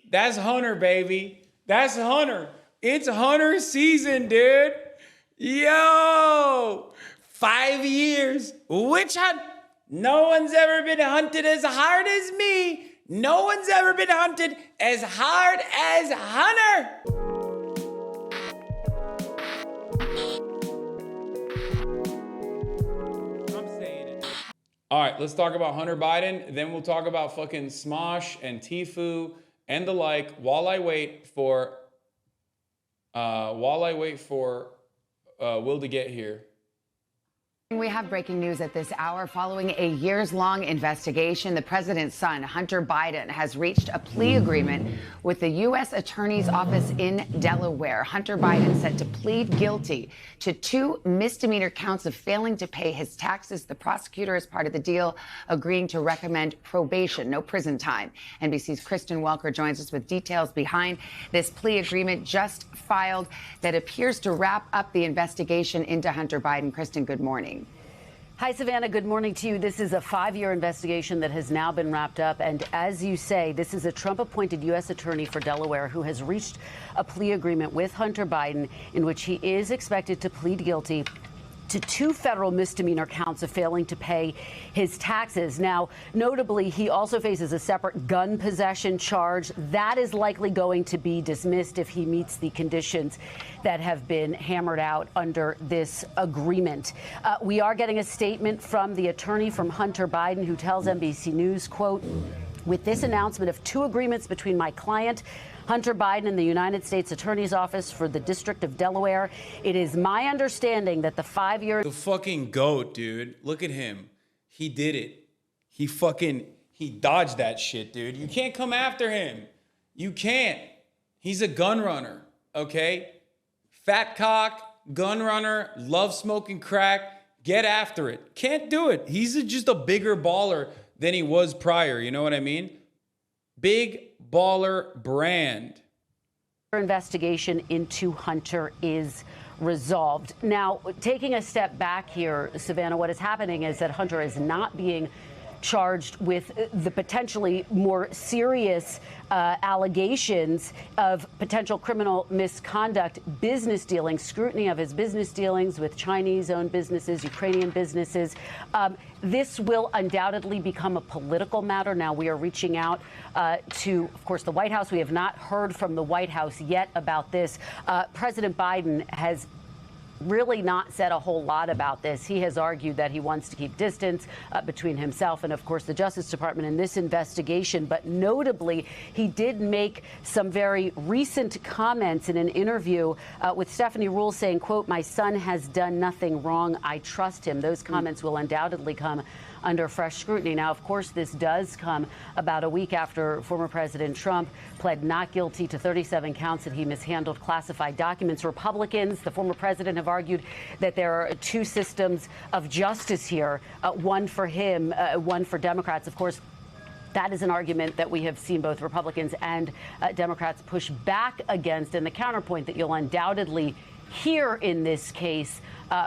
That's Hunter, baby. That's Hunter. It's Hunter season, dude. Yo, 5 years. Which hunt? No one's ever been hunted as hard as me. No one's ever been hunted as hard as Hunter. I'm saying it. All right, let's talk about Hunter Biden. Then we'll talk about fucking Smosh and Tfue and the like while I wait for Will to get here. We have breaking news at this hour. Following a years-long investigation, the president's son, Hunter Biden, has reached a plea agreement with the U.S. Attorney's Office in Delaware. Hunter Biden set to plead guilty to 2 misdemeanor counts of failing to pay his taxes. The prosecutor, as part of the deal, agreeing to recommend probation, no prison time. NBC's Kristen Welker joins us with details behind this plea agreement just filed that appears to wrap up the investigation into Hunter Biden. Kristen, good morning. Hi, Savannah. Good morning to you. This is a 5-year investigation that has now been wrapped up. And as you say, this is a Trump-appointed U.S. attorney for Delaware who has reached a plea agreement with Hunter Biden in which he is expected to plead guilty to 2 federal misdemeanor counts of failing to pay his taxes. Now, notably, he also faces a separate gun possession charge. That is likely going to be dismissed if he meets the conditions that have been hammered out under this agreement. We are getting a statement from the attorney from Hunter Biden who tells NBC News, quote, "With this announcement of 2 agreements between my client, Hunter Biden, and the United States Attorney's Office for the District of Delaware, it is my understanding that the 5-year..." The fucking GOAT, dude. Look at him. He did it. He dodged that shit, dude. You can't come after him. You can't. He's a gun runner, okay? Fat cock, gun runner, loves smoking crack. Get after it. Can't do it. He's just a bigger baller than he was prior. You know what I mean? Big baller brand. Investigation into Hunter is resolved. Now, taking a step back here, Savannah, what is happening is that Hunter is not being charged with the potentially more serious allegations of potential criminal misconduct, business dealings, scrutiny of his business dealings with Chinese-owned businesses, Ukrainian businesses. This will undoubtedly become a political matter. Now, we are reaching out to, of course, the White House. We have not heard from the White House yet about this. President Biden has really not said a whole lot about this. He has argued that he wants to keep distance between himself and, of course, the Justice Department in this investigation. But notably, he did make some very recent comments in an interview with Stephanie Ruhle saying, quote, "My son has done nothing wrong. I trust him." Those comments will undoubtedly come under fresh scrutiny. Now, of course, this does come about a week after former President Trump pled not guilty to 37 counts that he mishandled classified documents. Republicans, the former president, have argued that there are 2 systems of justice here, one for him, one for Democrats. Of course, that is an argument that we have seen both Republicans and Democrats push back against. And the counterpoint that you'll undoubtedly hear in this case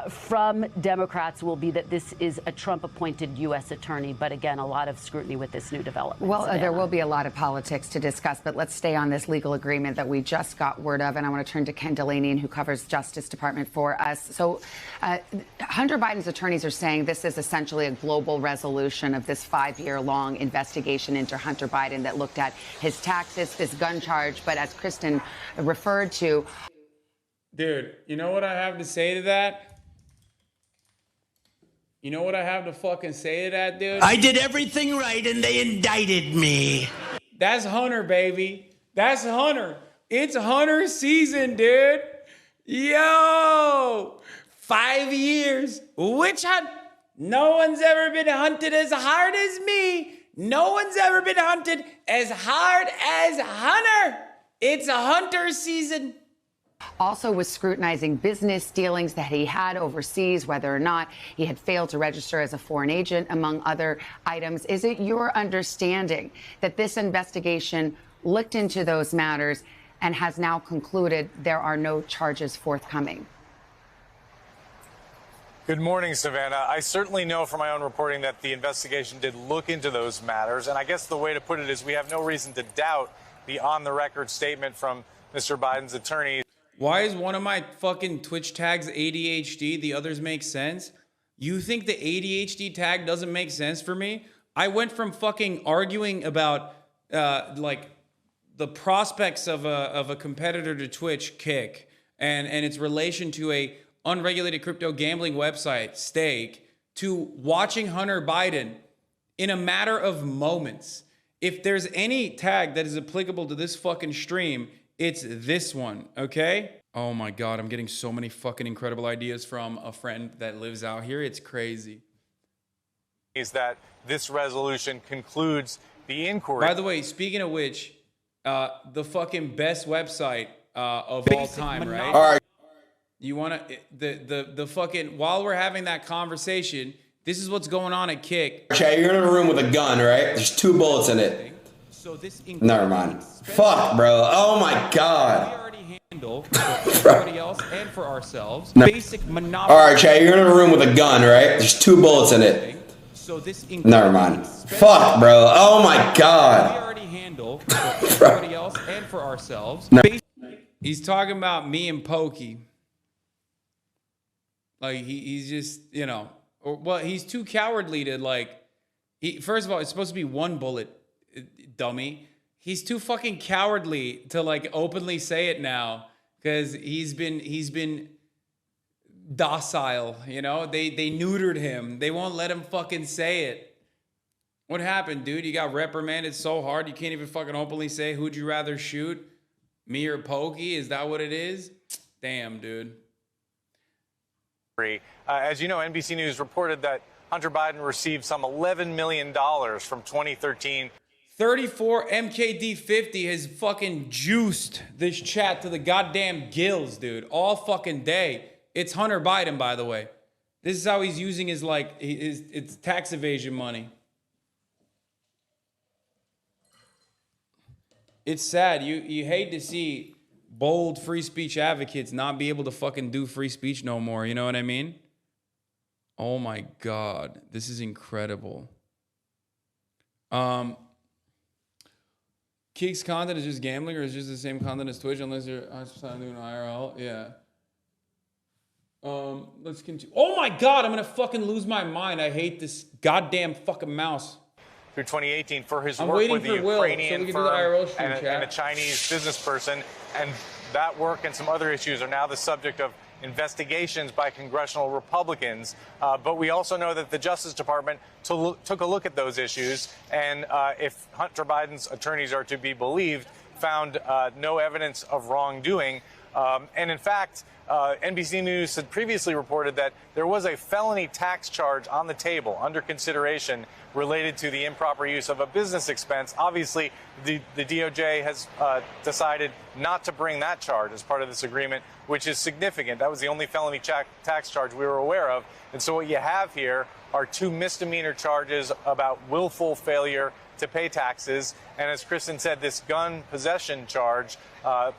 from Democrats will be that this is a Trump-appointed U.S. attorney. But again, a lot of scrutiny with this new development. Well, there will be a lot of politics to discuss, but let's stay on this legal agreement that we just got word of. And I want to turn to Ken Delaney, who covers Justice Department for us. So Hunter Biden's attorneys are saying this is essentially a global resolution of this 5-year-long investigation into Hunter Biden that looked at his taxes, this gun charge. But as Kristen referred to, dude, you know what I have to say to that? You know what I have to fucking say to that, dude? I did everything right and they indicted me. That's Hunter, baby. That's Hunter. It's Hunter season, dude. Yo, 5 years. Which hunt? No one's ever been hunted as hard as me. No one's ever been hunted as hard as Hunter. It's a Hunter season. Also was scrutinizing business dealings that he had overseas, whether or not he had failed to register as a foreign agent, among other items. Is it your understanding that this investigation looked into those matters and has now concluded there are no charges forthcoming? Good morning, Savannah. I certainly know from my own reporting that the investigation did look into those matters. And I guess the way to put it is we have no reason to doubt the on-the-record statement from Mr. Biden's attorney. Why is one of my fucking Twitch tags ADHD? The others make sense? You think the ADHD tag doesn't make sense for me? I went from fucking arguing about like the prospects of a competitor to Twitch, Kick, and its relation to a unregulated crypto gambling website, Stake, to watching Hunter Biden in a matter of moments. If there's any tag that is applicable to this fucking stream, it's this one, okay? Oh my God, I'm getting so many fucking incredible ideas from a friend that lives out here. It's crazy. Is that this resolution concludes the inquiry. By the way, speaking of which, the fucking best website of all time, right? All right. You want to, the fucking, while we're having that conversation, this is what's going on at Kick. Chad, you're in a room with a gun, right? There's 2 bullets in it. So this Never mind. Fuck, bro. Oh my We God. already handle for everybody else and for ourselves. No. Basic monopoly. All right, Chad, you're in a room with a gun, right? There's 2 bullets in it. So this Never mind. Fuck, bro. Oh my We God. already handle for everybody else and for ourselves. No. He's talking about me and Pokey. Like he's just, you know, or, well, he's too cowardly to like. First of all, it's supposed to be 1 bullet, dummy. He's too fucking cowardly to like openly say it now because he's been docile. You know, they neutered him. They won't let him fucking say it. What happened, dude? You got reprimanded so hard you can't even fucking openly say who'd you rather shoot, me or Pokey? Is that what it is? Damn, dude. As you know, NBC News reported that Hunter Biden received some $11 million from 2013. 34 MKD50 has fucking juiced this chat to the goddamn gills, dude. All fucking day. It's Hunter Biden, by the way. This is how he's using his, like, it's tax evasion money. It's sad. You hate to see bold free speech advocates not be able to fucking do free speech no more. You know what I mean? Oh my God. This is incredible. Kick's content is just gambling, or is it just the same content as Twitch unless you're doing IRL? Yeah. Let's continue. Oh my God, I'm gonna fucking lose my mind. I hate this goddamn fucking mouse. Through 2018 for his I'm work waiting with the for Will, so we Ukrainian can do firm the IRL stream, and a Chinese business person. And that work and some other issues are now the subject of investigations by congressional Republicans. But we also know that the Justice Department took a look at those issues. And if Hunter Biden's attorneys are to be believed, found no evidence of wrongdoing. And in fact, NBC News had previously reported that there was a felony tax charge on the table under consideration related to the improper use of a business expense. Obviously, the DOJ has decided not to bring that charge as part of this agreement, which is significant. That was the only felony tax charge we were aware of. And so what you have here are 2 misdemeanor charges about willful failure to pay taxes. And as Kristen said, this gun possession charge,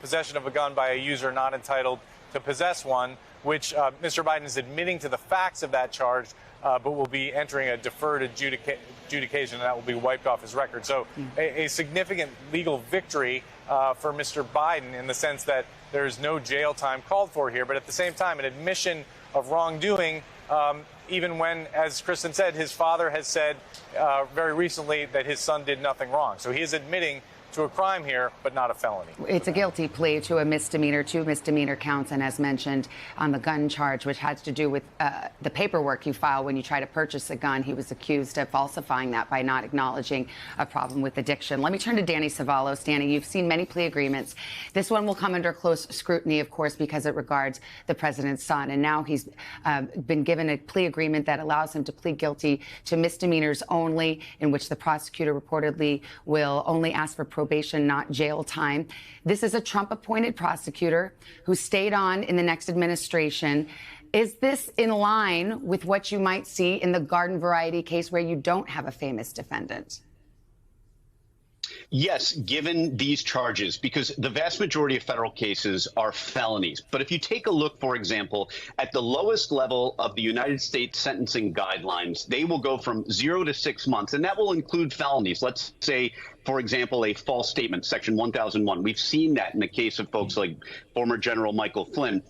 possession of a gun by a user not entitled to possess one, which Mr. Biden is admitting to the facts of that charge, but will be entering a deferred adjudication, and that will be wiped off his record. So a significant legal victory for Mr. Biden in the sense that there's no jail time called for here, but at the same time, an admission of wrongdoing, even when, as Kristen said, his father has said very recently that his son did nothing wrong. So he is admitting to a crime here, but not a felony. It's a guilty plea to a misdemeanor, 2 misdemeanor counts, and as mentioned on the gun charge, which has to do with the paperwork you file when you try to purchase a gun. He was accused of falsifying that by not acknowledging a problem with addiction. Let me turn to Danny Savalos. Danny, you've seen many plea agreements. This one will come under close scrutiny, of course, because it regards the president's son. And now he's been given a plea agreement that allows him to plead guilty to misdemeanors only, in which the prosecutor reportedly will only ask for probation, not jail time. This is a Trump-appointed prosecutor who stayed on in the next administration. Is this in line with what you might see in the garden variety case where you don't have a famous defendant? Yes, given these charges, because the vast majority of federal cases are felonies. But if you take a look, for example, at the lowest level of the United States sentencing guidelines, they will go from 0 to 6 months, and that will include felonies. Let's say for example, a false statement, Section 1001. We've seen that in the case of folks like former General Michael Flynn.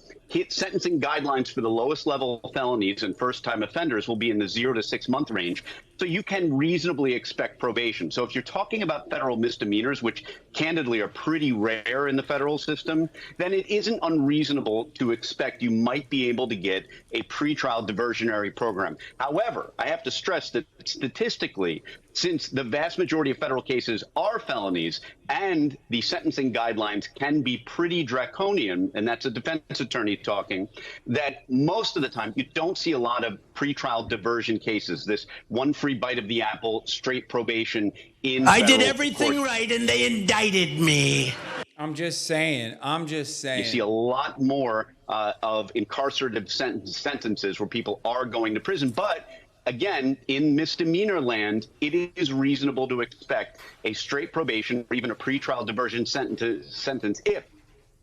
Sentencing guidelines for the lowest level felonies and first-time offenders will be in the 0 to 6 month range. So you can reasonably expect probation. So if you're talking about federal misdemeanors, which candidly are pretty rare in the federal system, then it isn't unreasonable to expect you might be able to get a pretrial diversionary program. However, I have to stress that statistically, since the vast majority of federal cases are felonies and the sentencing guidelines can be pretty draconian, and that's a defense attorney talking, that most of the time you don't see a lot of pretrial diversion cases, this one free bite of the apple, straight probation in I did federal everything court. right and they indicted me. I'm just saying. You see a lot more of incarcerative sentences where people are going to prison. But again, in misdemeanor land, it is reasonable to expect a straight probation or even a pretrial diversion sentence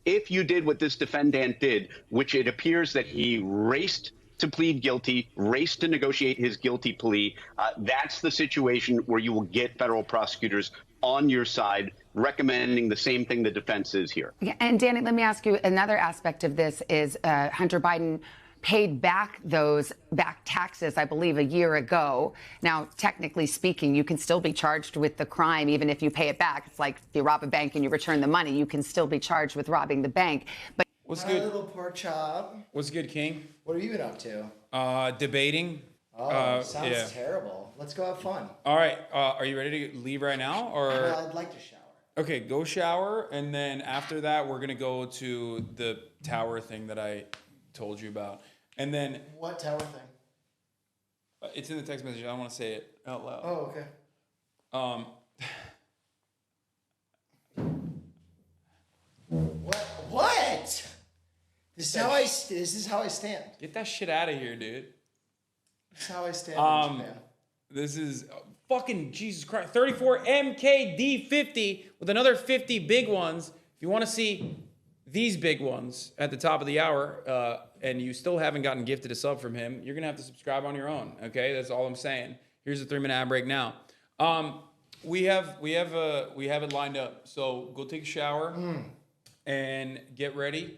if you did what this defendant did, which it appears that he raced to plead guilty, raced to negotiate his guilty plea. That's the situation where you will get federal prosecutors on your side recommending the same thing the defense is here. Yeah, and Danny, let me ask you, another aspect of this is Hunter Biden paid back those back taxes, I believe, a year ago. Now, technically speaking, you can still be charged with the crime even if you pay it back. It's like if you rob a bank and you return the money, you can still be charged with robbing the bank. But What's My good? little pork chop. What's good, King? What have you been up to? Debating. Oh, sounds yeah. terrible. Let's go have fun. All right. Are you ready to leave right now, or? Well, I'd like to shower. Okay, go shower, and then after that, we're gonna go to the tower thing that I told you about, and then What tower thing? it's in the text message. I don't want to say it out loud. Oh, okay. What? This is how I stand. Get that shit out of here, dude. This is how I stand in Japan. This is fucking Jesus Christ. 34 MKD50 with another 50 big ones. If you want to see these big ones at the top of the hour, and you still haven't gotten gifted a sub from him, you're gonna have to subscribe on your own. Okay, that's all I'm saying. Here's a 3-minute ad break now. We have it lined up. So go take a shower and get ready,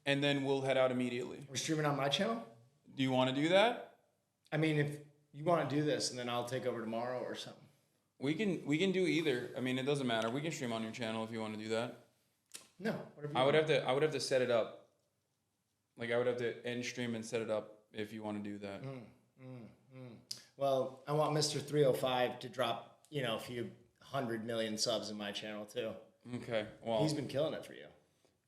and then we'll head out immediately. We're streaming on my channel? Do you want to do that? I mean, if you want to do this, and then I'll take over tomorrow or something. We can do either. I mean, it doesn't matter. We can stream on your channel if you want to do that. No, whatever you I want. would have to set it up. Like I would have to end stream and set it up if you want to do that. Well, I want Mr. 305 to drop, a few 100 million subs in my channel too. Okay. Well, He's been killing it for you.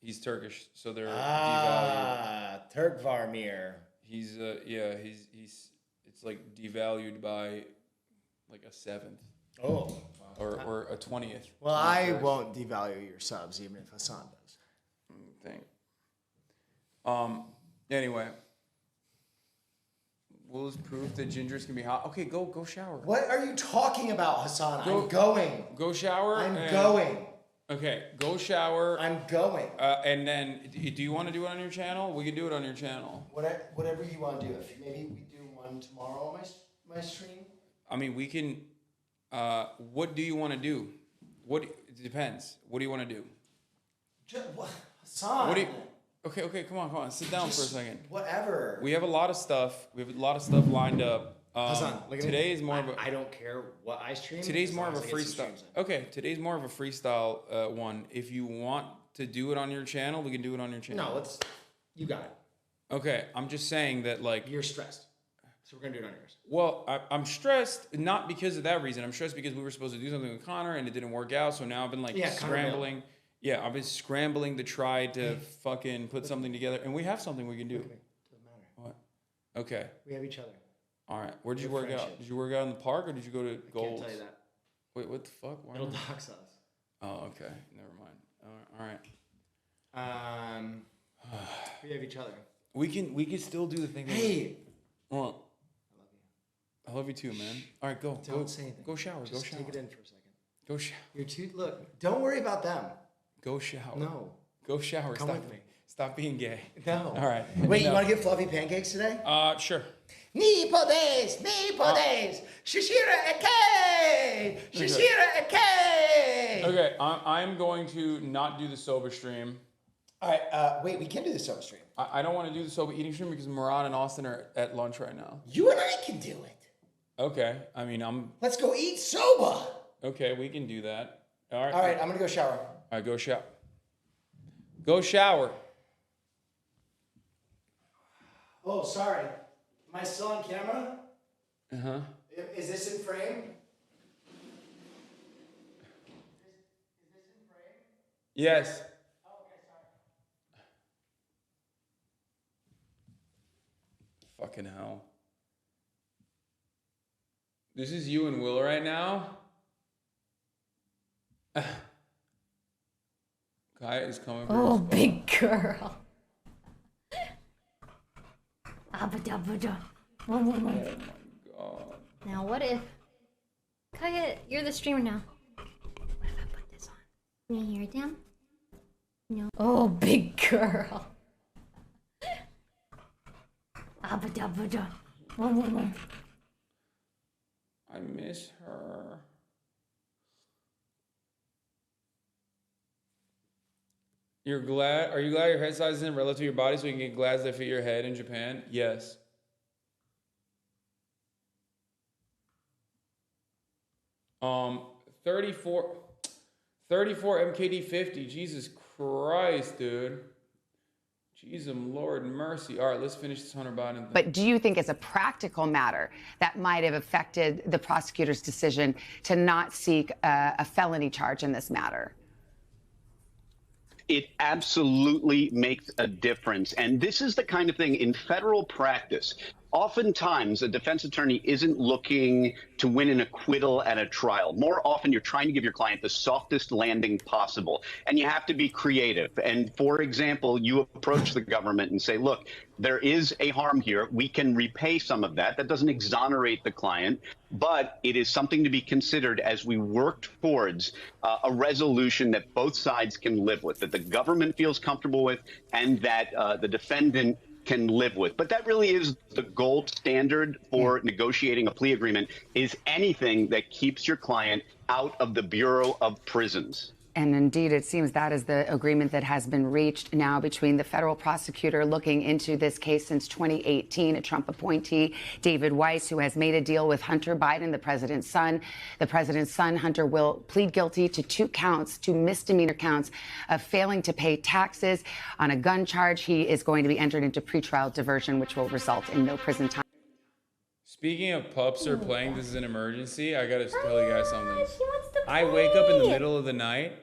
he's Turkish, so they're devalued. Turk Varmir. He's it's like devalued by like a 7th Oh. or a 20th. Well, I won't devalue your subs, even if Hasan does. Thing. Anyway, will this proof that gingers can be hot? Okay, go shower. What are you talking about, Hasan? I'm going. Go shower. I'm going. Okay, go shower. I'm going. And then, do you want to do it on your channel? We can do it on your channel. Whatever you want to do. If maybe we do one tomorrow on my stream. I mean, we can. What do you want to do? It depends. What do you want to do? Hasan. Okay, come on. Sit down for a second. Whatever. We have a lot of stuff. lined up. Hasan, look at today me. is more of a. I don't care what I stream. Today's as more long of a as I get some freestyle. streams in. Okay, today's more of a freestyle one. If you want to do it on your channel, we can do it on your channel. No, you got it. Okay, I'm just saying that like. You're stressed. So we're going to do it on yours. Well, I'm stressed, not because of that reason. I'm stressed because we were supposed to do something with Connor and it didn't work out. So now I've been like scrambling. Yeah, I've been scrambling to try to fucking put something together. And we have something we can do. Doesn't matter. What? Okay. We have each other. All right. Where did you We have work out? friendship. Did you work out in the park or did you go to Gold's? Can't tell you that. Wait, what the fuck? Why It'll not? dox us. Oh, okay. Never mind. All right. We have each other. We can still do the thing. Hey. What? I love you too, man. All right, go. Don't say anything. Go shower. Just go shower. take it in for a second. Go shower. Look, don't worry about them. Go shower. No. Go shower. Come Stop. with me. Stop being gay. No. All right. Wait, No. you want to get fluffy pancakes today? Sure. Ni podes, shishira eke, shishira eke. Okay, I'm going to not do the sober stream. All right, wait, we can do the sober stream. I don't want to do the sober eating stream because Moran and Austin are at lunch right now. You and I can do it. Okay, I mean, Let's go eat soba. okay, we can do that. All right. All right, I'm gonna go shower. All right, go shower. Go shower. Oh, sorry. Am I still on camera? Uh-huh. Is this in frame? Is this in frame? Yes. Oh, okay, sorry. Fucking hell. This is you and Will right now? Kaya is coming for Oh, his big girl. Abba-dabba-da. Oh my god. Now, what if... Kaya, you're the streamer now. What if I put this on? Can you hear it down? No. Oh, big girl. Abba-dabba-da. I miss her. Are you glad your head size isn't relative to your body so you can get glads that fit your head in Japan? Yes. Um, 34 MKD 50. Jesus Christ, dude. Jesus, Lord mercy. All right, let's finish this Hunter Biden thing. But do you think as a practical matter that might have affected the prosecutor's decision to not seek a felony charge in this matter? It absolutely makes a difference. And this is the kind of thing in federal practice. Oftentimes, a defense attorney isn't looking to win an acquittal at a trial. More often, you're trying to give your client the softest landing possible, and you have to be creative. And for example, you approach the government and say, look, there is a harm here. We can repay some of that. That doesn't exonerate the client, but it is something to be considered as we work towards a resolution that both sides can live with, that the government feels comfortable with, and that the defendant can live with. But that really is the gold standard for negotiating a plea agreement, is anything that keeps your client out of the Bureau of Prisons. And indeed, it seems that is the agreement that has been reached now between the federal prosecutor looking into this case since 2018, a Trump appointee, David Weiss, who has made a deal with Hunter Biden, the president's son. The president's son, Hunter, will plead guilty to two misdemeanor counts of failing to pay taxes on a gun charge. He is going to be entered into pretrial diversion, which will result in no prison time. Speaking of pups or playing This Is an Emergency, I gotta tell you guys something. I wake up in the middle of the night,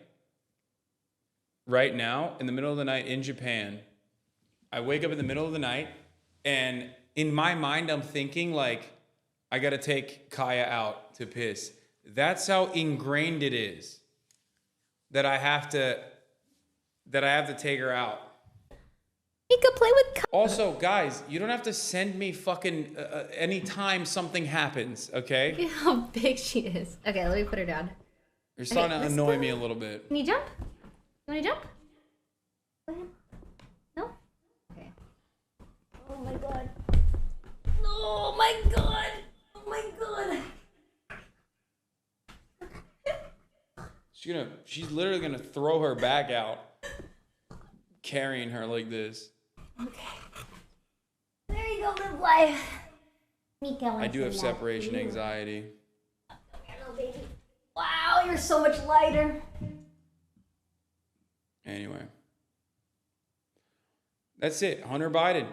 right now, in the middle of the night in Japan. I wake up in the middle of the night, and in my mind, I'm thinking, like, I gotta take Kaya out to piss. That's how ingrained it is that I have to take her out. You could play with. Also, guys, you don't have to send me fucking anytime something happens, okay? Look at how big she is. Okay, let me put her down. You're starting to annoy me a little bit. Can you jump? You want to jump? Go ahead. No? Okay. Oh my god. Oh my god. Oh my god. She's literally gonna throw her back out, carrying her like this. Okay. There you go, good life. Mika, I do have separation anxiety. Hello, baby. Wow, you're so much lighter. Anyway. That's it. Hunter Biden.